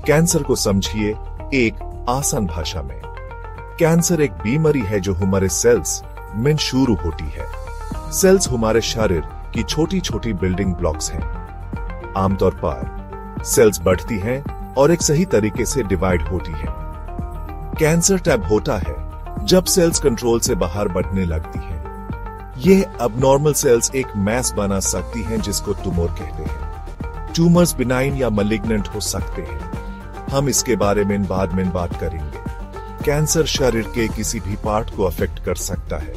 Cancer को समझिए एक आसान भाषा में। कैंसर एक बीमारी है जो हमारे सेल्स में शुरू होती है। सेल्स हमारे शरीर की छोटी छोटी बिल्डिंग ब्लॉक्स हैं। आमतौर पर सेल्स बढ़ती हैं और एक सही तरीके से डिवाइड होती है। कैंसर तब होता है जब सेल्स कंट्रोल से बाहर बढ़ने लगती हैं। ये अबनॉर्मल सेल्स एक मैस बना सकती हैं जिसको ट्यूमर कहते हैं। ट्यूमर्स बिनाइन या मलिग्नेंट हो सकते हैं। हम इसके बारे में बाद में बात करेंगे। कैंसर शरीर के किसी भी पार्ट को अफेक्ट कर सकता है।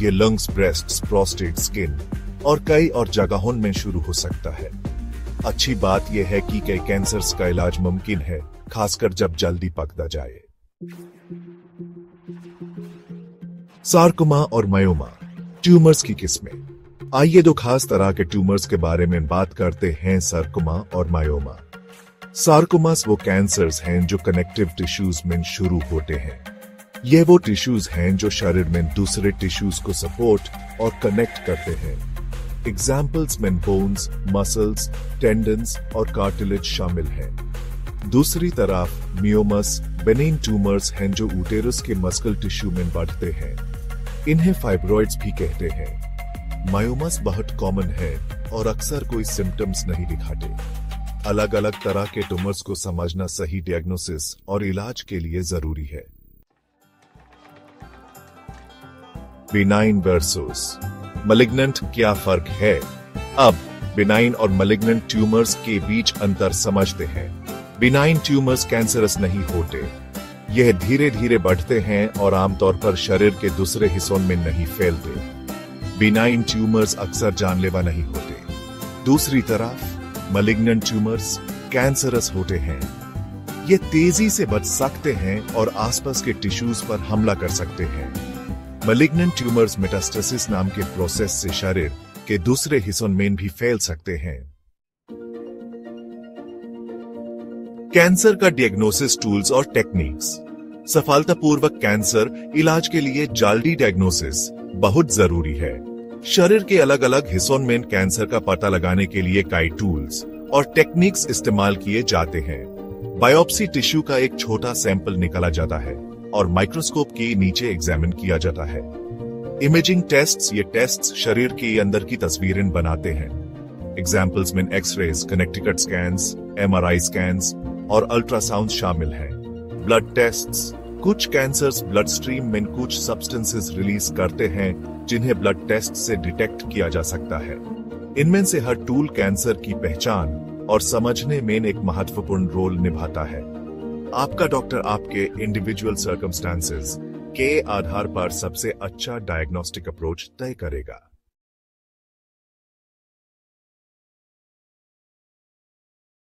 ये लंग्स, ब्रेस्ट, प्रोस्टेट, स्किन और कई और जगहों में शुरू हो सकता है। अच्छी बात यह है कि कई कैंसर्स का इलाज मुमकिन है, खासकर जब जल्दी पकड़ा जाए। सार्कोमा और मायोमा ट्यूमर्स की किस्में। आइए दो खास तरह के ट्यूमर्स के बारे में बात करते हैं, सार्कोमा और मायोमा। सार्कोमास वो कैंसर्स हैं जो कनेक्टिव टिश्यूज में शुरू होते हैं। ये वो टिश्यूज हैं जो शरीर में दूसरे टिश्यूज को सपोर्ट और कनेक्ट करते हैं। एग्जाम्पल्स में बोन्स, मसल्स, टेंडन्स और कार्टिलेज शामिल हैं। दूसरी तरफ मियोमस बेनिन ट्यूमर्स हैं जो यूटेरस के मस्कुलर टिश्यू में बढ़ते हैं। इन्हें फाइब्रॉइड्स भी कहते हैं। मायोमस बहुत कॉमन है और अक्सर कोई सिम्टम्स नहीं दिखाते। अलग अलग तरह के ट्यूमर्स को समझना सही डायग्नोसिस और इलाज के लिए जरूरी है। बिनाइन वर्सेस मलिग्नेंट, क्या फर्क है? अब बिनाइन और मलिग्नेंट ट्यूमर्स के बीच अंतर समझते हैं। बिनाइन ट्यूमर्स कैंसरस नहीं होते। यह धीरे धीरे बढ़ते हैं और आमतौर पर शरीर के दूसरे हिस्सों में नहीं फैलते। बिनाइन ट्यूमर्स अक्सर जानलेवा नहीं होते। दूसरी तरफ मलिग्नेंट ट्यूमर्स कैंसरस होते हैं। ये तेजी से बढ़ सकते हैं और आसपास के टिश्यूज पर हमला कर सकते हैं। मलिग्नेंट ट्यूमर्स मेटास्टेसिस नाम के प्रोसेस से शरीर के दूसरे हिस्सों में भी फैल सकते हैं। कैंसर का डायग्नोसिस टूल्स और टेक्निक्स। सफलतापूर्वक कैंसर इलाज के लिए जल्दी डायग्नोसिस बहुत जरूरी है। शरीर के अलग अलग हिस्सों में कैंसर का पता लगाने के लिए कई टूल्स और टेक्निक्स इस्तेमाल किए जाते हैं। बायोप्सी टिश्यू का एक छोटा सैंपल निकाला जाता है और माइक्रोस्कोप के नीचे एग्जामिन किया जाता है। इमेजिंग टेस्ट्स, ये टेस्ट्स शरीर के अंदर की तस्वीरें बनाते हैं। एग्जाम्पल्स में x rays, Connecticut scans, MRI scans और अल्ट्रासाउंड शामिल हैं। Blood tests. कुछ कैंसर्स ब्लड स्ट्रीम में कुछ सब्सटेंसेस रिलीज करते हैं जिन्हें ब्लड टेस्ट से डिटेक्ट किया जा सकता है। इनमें से हर टूल कैंसर की पहचान और समझने में एक महत्वपूर्ण रोल निभाता है। आपका डॉक्टर आपके इंडिविजुअल सर्कमस्टांसेस के आधार पर सबसे अच्छा डायग्नोस्टिक अप्रोच तय करेगा।